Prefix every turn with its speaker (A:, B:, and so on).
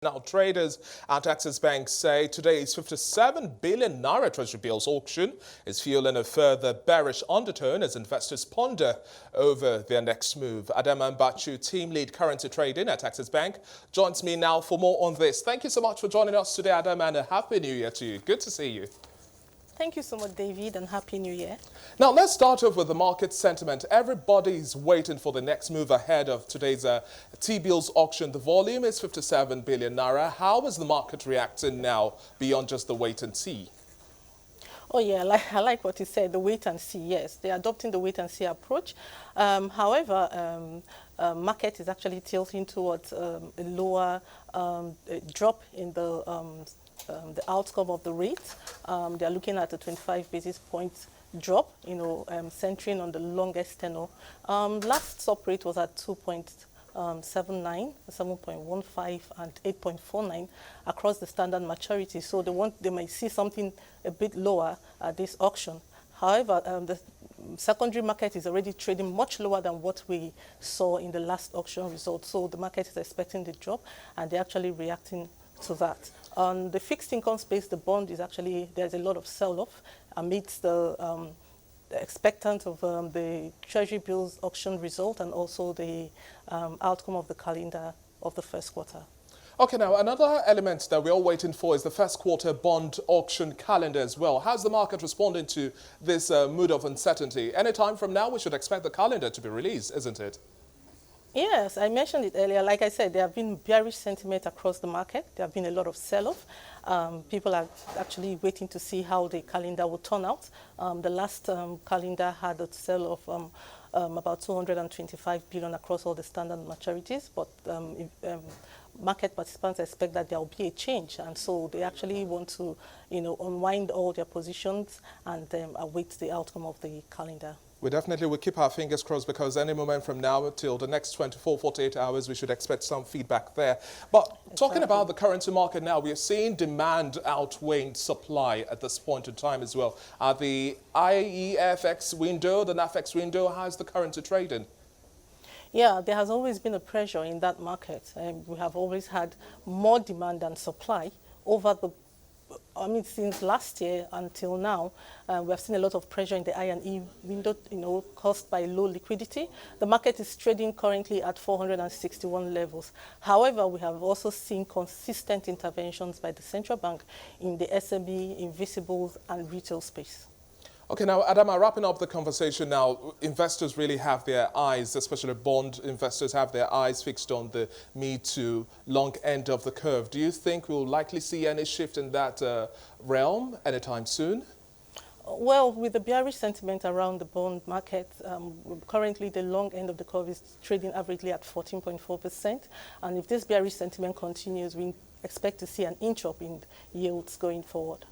A: Now, traders at Axis Bank say today's 57 billion naira treasury bills auction is fueling a further bearish undertone as investors ponder over their next move. Adamma Mbachu, team lead currency trading at Axis Bank, joins me now for more on this. Thank you so much for joining us today, Adamma, and a happy new year to you. Good to see you.
B: Thank you so much, David, and Happy New Year.
A: Now, let's start off with the market sentiment. Everybody's waiting for the next move ahead of today's T-bills auction. The volume is 57 billion naira. How is the market reacting now beyond just the wait and see?
B: Oh, yeah, I like what you said, the wait and see. Yes, they're adopting the wait and see approach. However, market is actually tilting towards a lower drop in the outcome of the rate. They are looking at a 25 basis points drop, centering on the longest tenor. Last swap rate was at 2.79, 7.15, and 8.49 across the standard maturity. So they might see something a bit lower at this auction. However, the secondary market is already trading much lower than what we saw in the last auction result. So the market is expecting the drop, and they're actually reacting to that. On the fixed income space, the bond is actually, there's a lot of sell-off amidst the expectant of the treasury bills auction result and also the outcome of the calendar of the first quarter.
A: Okay, now another element that we're all waiting for is the first quarter bond auction calendar as well. How's the market responding to this mood of uncertainty? Anytime from now, we should expect the calendar to be released, isn't it?
B: Yes, I mentioned it earlier. Like I said, there have been bearish sentiment across the market. There have been a lot of sell-off. People are actually waiting to see how the calendar will turn out. The last calendar had a sell-off about 225 billion across all the standard maturities, but market participants expect that there will be a change, and so they actually want to, unwind all their positions and await the outcome of the calendar.
A: We definitely will keep our fingers crossed, because any moment from now till the next 24, 48 hours, we should expect some feedback there. But talking about the currency market now, we are seeing demand outweighing supply at this point in time as well. The IEFX window, the NAFEX window, how's the currency trading?
B: Yeah, there has always been a pressure in that market. We have always had more demand than supply over since last year until now. We have seen a lot of pressure in the I&E window, caused by low liquidity. The market is trading currently at 461 levels. However, we have also seen consistent interventions by the central bank in the SME, invisibles, and retail space.
A: Okay, now, Adamma, wrapping up the conversation now, investors really have their eyes, especially bond investors have their eyes fixed on the mid to long end of the curve. Do you think we'll likely see any shift in that realm anytime soon?
B: Well, with the bearish sentiment around the bond market, currently the long end of the curve is trading averagely at 14.4%. And if this bearish sentiment continues, we expect to see an inch up in yields going forward.